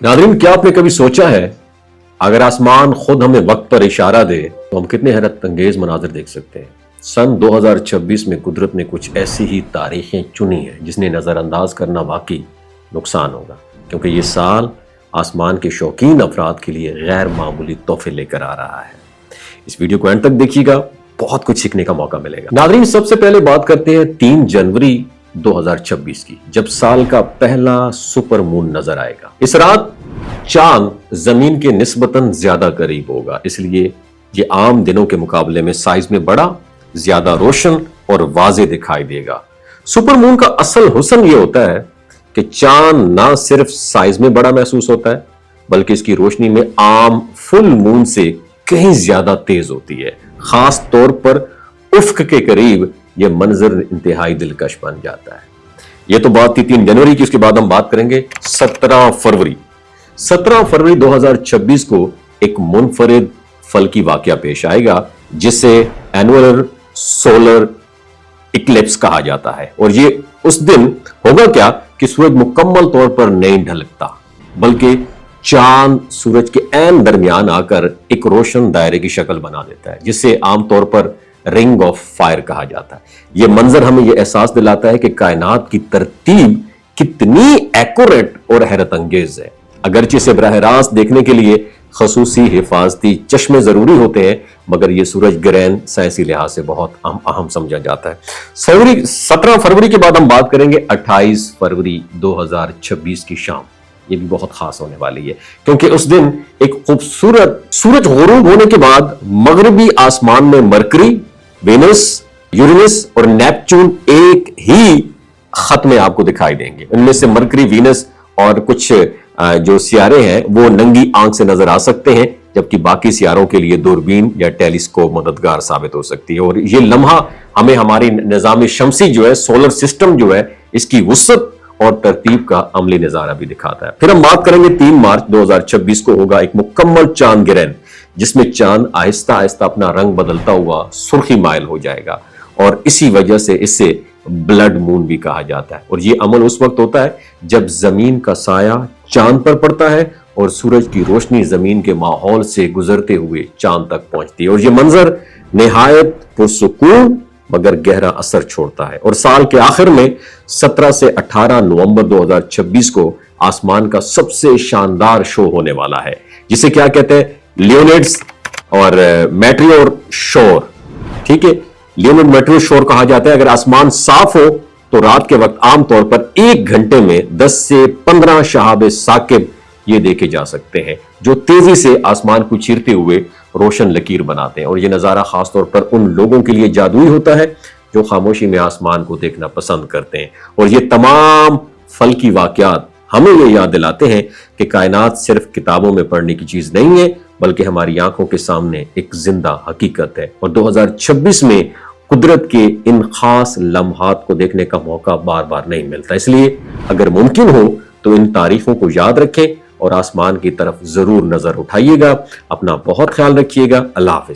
नाज़रीन, क्या आपने कभी सोचा है अगर आसमान खुद हमें वक्त पर इशारा दे तो हम कितने हैरत अंगेज मनाजिर देख सकते हैं। सन 2026 में कुदरत ने कुछ ऐसी ही तारीखें चुनी हैं जिसने नज़रअंदाज करना वाकई नुकसान होगा, क्योंकि ये साल आसमान के शौकीन अफराद के लिए गैर मामूली तोहफे लेकर आ रहा है। इस वीडियो को एंड तक देखिएगा, बहुत कुछ सीखने का मौका मिलेगा। नाज़रीन, सबसे पहले बात करते हैं 3 जनवरी 2026 की, जब साल का पहला सुपर मून नजर आएगा। इस रात चांद जमीन के निस्बतन ज्यादा करीब होगा, इसलिए ये आम दिनों के मुकाबले में साइज में बड़ा, ज्यादा रोशन और वाज़े दिखाई देगा। सुपर मून का असल हुस्न ये होता है कि चांद ना सिर्फ साइज में बड़ा महसूस होता है, बल्कि इसकी रोशनी में आम फुल मून से कहीं ज्यादा तेज होती है। खास तौर पर उफ्क के करीब यह मंजर इंतहाई दिलकश बन जाता है। यह तो बात थी 3 जनवरी की। उसके बाद हम बात करेंगे 17 फरवरी। 17 फरवरी 2026 को एक मुनफरिद फल्की वाकया पेश आएगा जिसे एनुअलर सोलर इक्लिप्स कहा जाता है। और ये उस दिन होगा क्या कि सूरज मुकम्मल तौर पर नहीं ढलकता, बल्कि चांद सूरज के ऐन दरमियान आकर एक रोशन दायरे की शक्ल बना देता है, जिसे आमतौर पर रिंग ऑफ फायर कहा जाता है। यह मंजर हमें यह एहसास दिलाता है कि कायनात की तरतीब कितनी एक्यूरेट और हैरत अंगेज है। अगरचे इसे बराह रास्त देखने के लिए खसूसी हिफाजती चश्मे जरूरी होते हैं, मगर यह सूरज ग्रहण साइंसी लिहाज से बहुत अहम समझा जाता है। 17 फरवरी के बाद हम बात करेंगे 28 फरवरी 2026 की शाम। ये भी बहुत खास होने वाली है, क्योंकि उस दिन एक खूबसूरत सूरज गुरूब होने के बाद मगरबी आसमान में मरकरी, वेनस, यूरेनस और नेपच्यून एक ही खत में आपको दिखाई देंगे। इनमें से मरकरी, वीनस और कुछ जो सियारे हैं वो नंगी आंख से नजर आ सकते हैं, जबकि बाकी सियारों के लिए दूरबीन या टेलीस्कोप मददगार साबित हो सकती है। और ये लम्हा हमें हमारी निजाम शमसी जो है, सोलर सिस्टम जो है, इसकी वुसअत और तरतीब का अमली नजारा भी दिखाता है। फिर हम बात करेंगे 3 मार्च 2026 को होगा एक मुकम्मल चांद ग्रहण, जिसमें चांद आहिस्ता आहिस्ता अपना रंग बदलता हुआ सुर्खी माइल हो जाएगा, और इसी वजह से इसे ब्लड मून भी कहा जाता है। और यह अमल उस वक्त होता है जब जमीन का साया चांद पर पड़ता है और सूरज की रोशनी जमीन के माहौल से गुजरते हुए चांद तक पहुंचती है। और यह मंजर निहायत पुरसुकून मगर गहरा असर छोड़ता है। और साल के आखिर में 17 से 18 नवंबर 2026 को आसमान का सबसे शानदार शो होने वाला है, जिसे क्या कहते हैं, लियोनिड्स और मेटियोर शोर। ठीक है, लियोनिड मेटियोर शोर कहा जाता है। अगर आसमान साफ हो तो रात के वक्त आमतौर पर 1 घंटे में 10 से 15 शहाब साकिब ये देखे जा सकते हैं, जो तेजी से आसमान को चीरते हुए रोशन लकीर बनाते हैं। और ये नज़ारा खासतौर पर उन लोगों के लिए जादुई होता है जो खामोशी में आसमान को देखना पसंद करते हैं। और ये तमाम फल्की वाकयात हमें ये याद दिलाते हैं कि कायनात सिर्फ किताबों में पढ़ने की चीज नहीं है, बल्कि हमारी आंखों के सामने एक जिंदा हकीकत है। और 2026 में कुदरत के इन खास लम्हात को देखने का मौका बार बार नहीं मिलता। इसलिए अगर मुमकिन हो तो इन तारीखों को याद रखें और आसमान की तरफ जरूर नजर उठाइएगा। अपना बहुत ख्याल रखिएगा। अल्लाह हाफिज।